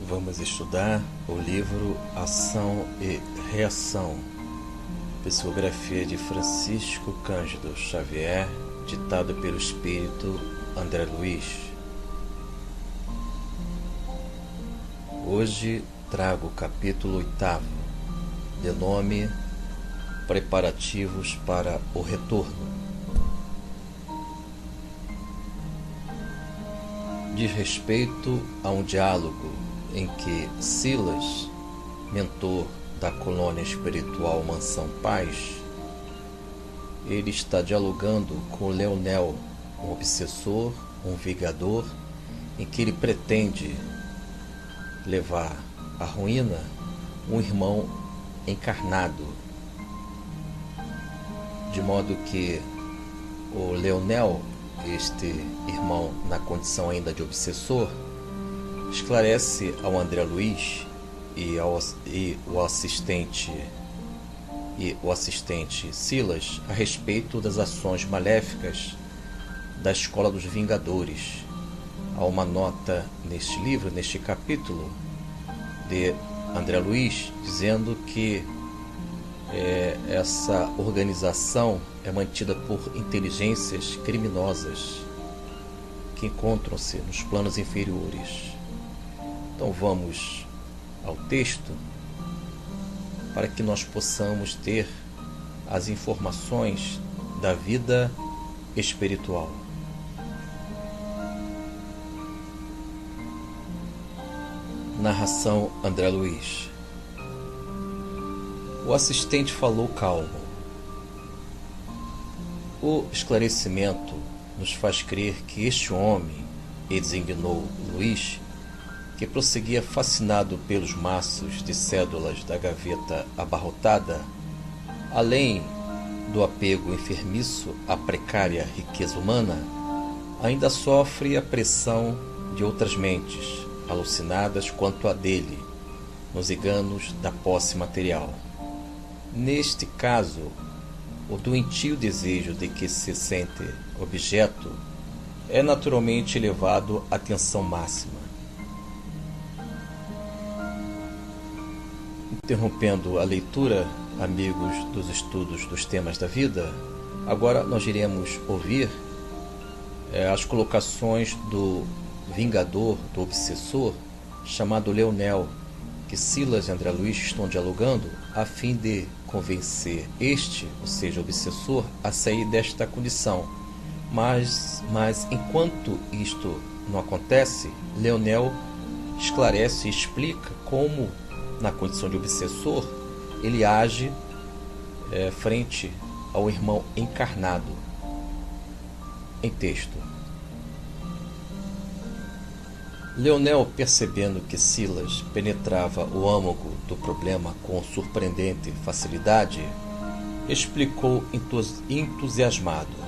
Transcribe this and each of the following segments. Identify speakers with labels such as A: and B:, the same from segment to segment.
A: Vamos estudar o livro Ação e Reação, psicografia de Francisco Cândido Xavier, ditado pelo espírito André Luiz. Hoje trago o capítulo 8º, de nome Preparativos para o Retorno. Diz respeito a um diálogo em que Silas, mentor da colônia espiritual Mansão Paz, ele está dialogando com Leonel, um obsessor, um vingador, em que ele pretende levar à ruína um irmão encarnado, de modo que o Leonel, este irmão na condição ainda de obsessor, esclarece ao André Luiz e o assistente Silas a respeito das ações maléficas da Escola dos Vingadores. Há uma nota neste livro, neste capítulo, de André Luiz, dizendo que essa organização é mantida por inteligências criminosas que encontram-se nos planos inferiores. Então vamos ao texto para que nós possamos ter as informações da vida espiritual. Narração André Luiz. O assistente falou calmo. O esclarecimento nos faz crer que este homem, e designou Luiz, que prosseguia fascinado pelos maços de cédulas da gaveta abarrotada, além do apego enfermiço à precária riqueza humana, ainda sofre a pressão de outras mentes, alucinadas quanto a dele, nos enganos da posse material. Neste caso, o doentio desejo de que se sente objeto é naturalmente elevado à tensão máxima. Interrompendo a leitura, amigos dos estudos dos temas da vida, agora nós iremos ouvir as colocações do vingador, do obsessor, chamado Leonel, que Silas e André Luiz estão dialogando a fim de convencer este, ou seja, o obsessor, a sair desta condição. Mas enquanto isto não acontece, Leonel esclarece e explica como, na condição de obsessor, ele age frente ao irmão encarnado. Em texto. Leonel, percebendo que Silas penetrava o âmago do problema com surpreendente facilidade, explicou entusiasmado.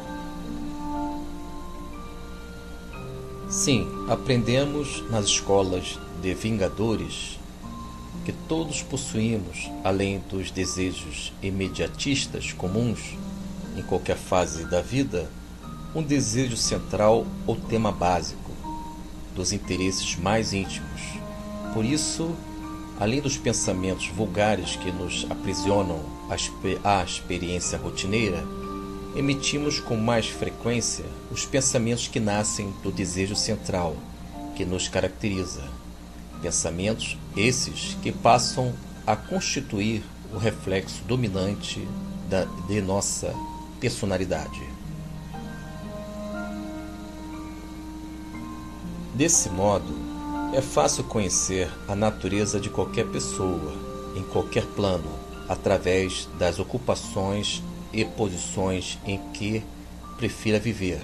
A: Sim, aprendemos nas escolas de vingadores que todos possuímos, além dos desejos imediatistas comuns em qualquer fase da vida, um desejo central ou tema básico dos interesses mais íntimos. Por isso, além dos pensamentos vulgares que nos aprisionam à experiência rotineira, emitimos com mais frequência os pensamentos que nascem do desejo central que nos caracteriza. Pensamentos esses que passam a constituir o reflexo dominante de nossa personalidade. Desse modo, é fácil conhecer a natureza de qualquer pessoa, em qualquer plano, através das ocupações e posições em que prefira viver.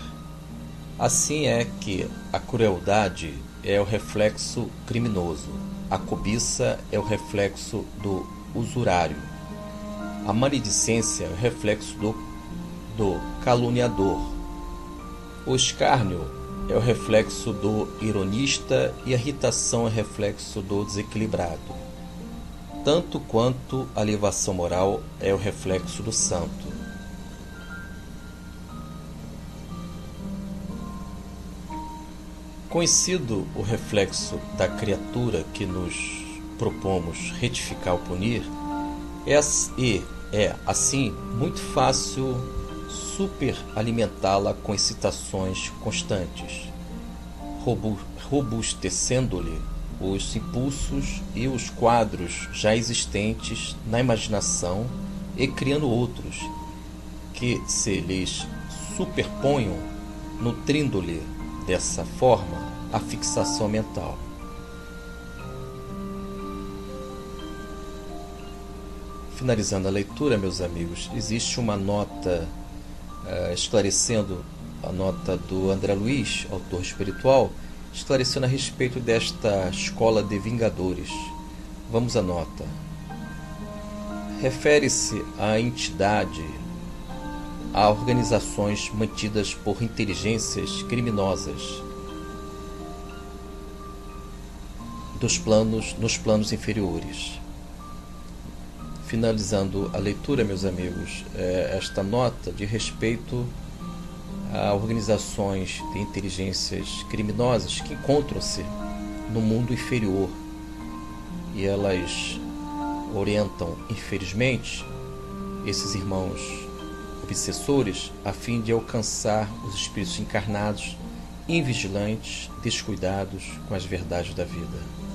A: Assim é que a crueldade é o reflexo criminoso, a cobiça é o reflexo do usurário, a maledicência é o reflexo do caluniador, o escárnio é o reflexo do ironista e a irritação é reflexo do desequilibrado, tanto quanto a elevação moral é o reflexo do santo. Conhecido o reflexo da criatura que nos propomos retificar ou punir, é assim muito fácil superalimentá-la com excitações constantes, robustecendo-lhe os impulsos e os quadros já existentes na imaginação e criando outros que se lhes superponham, nutrindo-lhe dessa forma a fixação mental. Finalizando a leitura, meus amigos, existe uma nota esclarecendo a nota do André Luiz, autor espiritual, esclarecendo a respeito desta escola de vingadores. Vamos à nota. Refere-se à entidade, a organizações mantidas por inteligências criminosas nos planos inferiores. Finalizando a leitura, meus amigos, esta nota de respeito a organizações de inteligências criminosas que encontram-se no mundo inferior e elas orientam, infelizmente, esses irmãos obsessores a fim de alcançar os espíritos encarnados invigilantes, descuidados com as verdades da vida.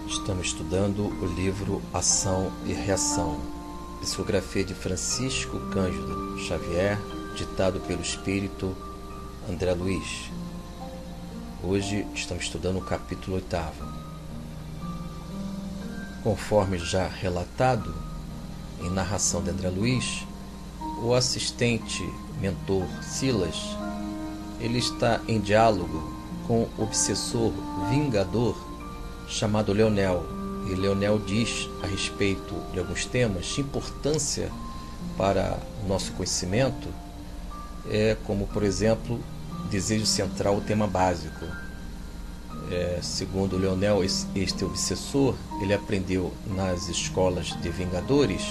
A: Estamos estudando o livro Ação e Reação, psicografia de Francisco Cândido Xavier, ditado pelo espírito André Luiz. Hoje estamos estudando o capítulo 8º. Conforme já relatado em narração de André Luiz, o assistente mentor Silas, ele está em diálogo com o obsessor vingador chamado Leonel, e Leonel diz a respeito de alguns temas de importância para o nosso conhecimento, como, por exemplo, desejo central, o tema básico. Segundo Leonel, este obsessor, ele aprendeu nas escolas de vingadores,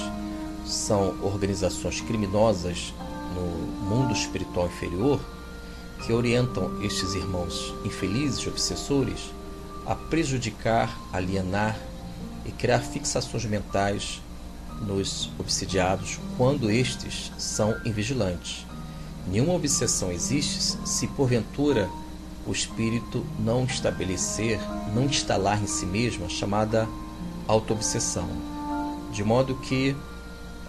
A: são organizações criminosas no mundo espiritual inferior, que orientam estes irmãos infelizes, obsessores, a prejudicar, alienar e criar fixações mentais nos obsidiados quando estes são invigilantes. Nenhuma obsessão existe se porventura o espírito não instalar em si mesmo a chamada auto-obsessão. De modo que,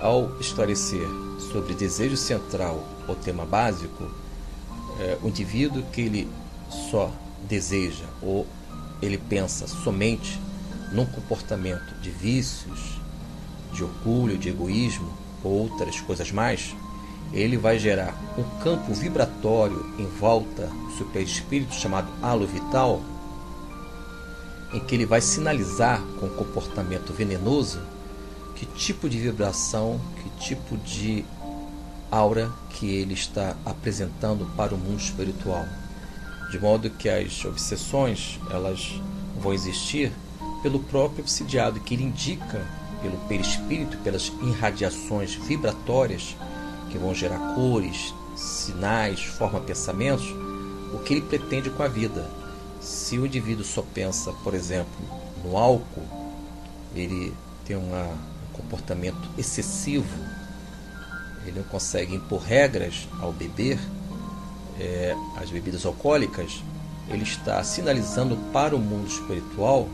A: ao esclarecer sobre desejo central ou tema básico, o indivíduo que ele só deseja ou ele pensa somente num comportamento de vícios, de orgulho, de egoísmo ou outras coisas mais, ele vai gerar um campo vibratório em volta do seu perispírito chamado halo vital, em que ele vai sinalizar com o comportamento venenoso que tipo de vibração, que tipo de aura que ele está apresentando para o mundo espiritual. De modo que as obsessões, elas vão existir pelo próprio obsidiado, que ele indica pelo perispírito, pelas irradiações vibratórias que vão gerar cores, sinais, forma pensamentos, o que ele pretende com a vida. Se o indivíduo só pensa, por exemplo, no álcool, ele tem um comportamento excessivo, ele não consegue impor regras ao beber, as bebidas alcoólicas, ele está sinalizando para o mundo espiritual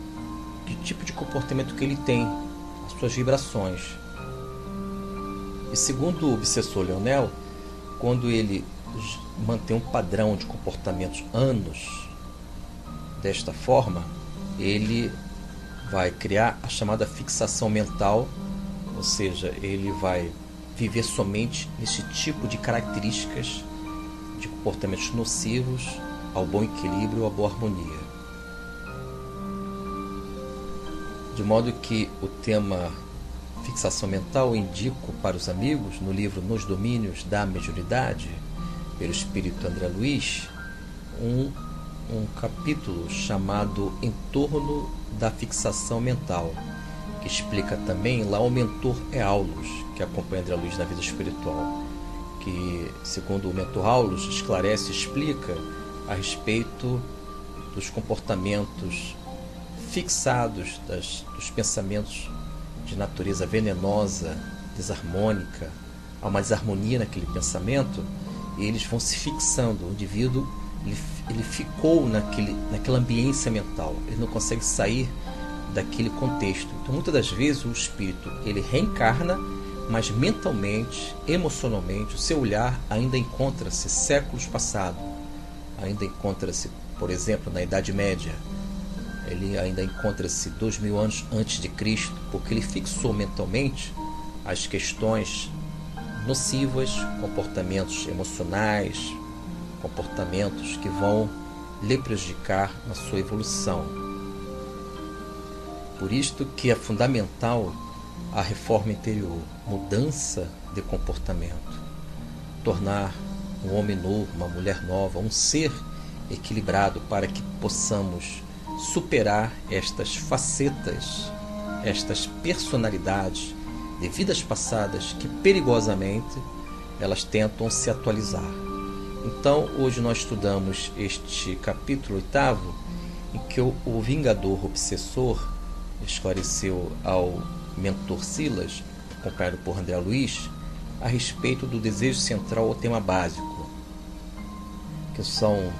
A: que tipo de comportamento que ele tem, as suas vibrações. E segundo o obsessor Leonel, quando ele mantém um padrão de comportamentos anos desta forma, ele vai criar a chamada fixação mental, ou seja, ele vai viver somente nesse tipo de características de comportamentos nocivos ao bom equilíbrio, à boa harmonia. De modo que o tema fixação mental, indico para os amigos no livro Nos Domínios da Mediunidade, pelo espírito André Luiz um capítulo chamado Em torno da fixação mental, que explica também lá o mentor Aulus, que acompanha André Luiz na vida espiritual, que, segundo o mentor Aulus, esclarece e explica a respeito dos comportamentos fixados, dos pensamentos de natureza venenosa, desarmônica. Há uma desarmonia naquele pensamento e eles vão se fixando. O indivíduo ele ficou naquela ambiência mental, ele não consegue sair daquele contexto. Então, muitas das vezes o espírito ele reencarna, mas mentalmente, emocionalmente, o seu olhar ainda encontra-se séculos passados, ainda encontra-se, por exemplo, na Idade Média. Ele ainda encontra-se 2000 anos antes de Cristo, porque ele fixou mentalmente as questões nocivas, comportamentos emocionais, comportamentos que vão lhe prejudicar na sua evolução. Por isto que é fundamental a reforma interior, mudança de comportamento, tornar um homem novo, uma mulher nova, um ser equilibrado para que possamos superar estas facetas, estas personalidades de vidas passadas que perigosamente elas tentam se atualizar. Então, hoje nós estudamos este capítulo 8º, em que o Vingador Obsessor esclareceu ao mentor Silas, acompanhado por André Luiz, a respeito do desejo central ao tema básico, que são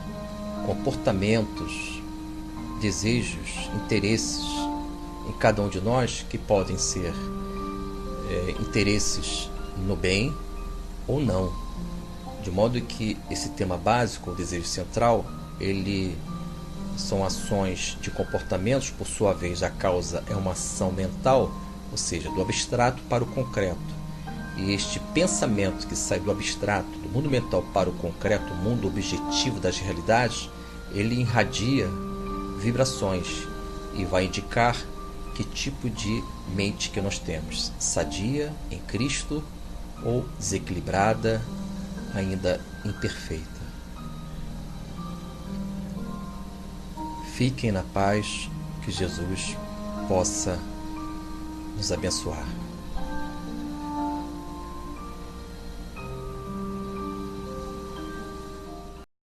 A: comportamentos, desejos, interesses em cada um de nós que podem ser interesses no bem ou não, de modo que esse tema básico, o desejo central, ele são ações de comportamentos. Por sua vez, a causa é uma ação mental, ou seja, do abstrato para o concreto. E este pensamento que sai do abstrato, do mundo mental para o concreto, o mundo objetivo das realidades, ele irradia vibrações e vai indicar que tipo de mente que nós temos: sadia, em Cristo, ou desequilibrada, ainda imperfeita. Fiquem na paz, que Jesus possa nos abençoar.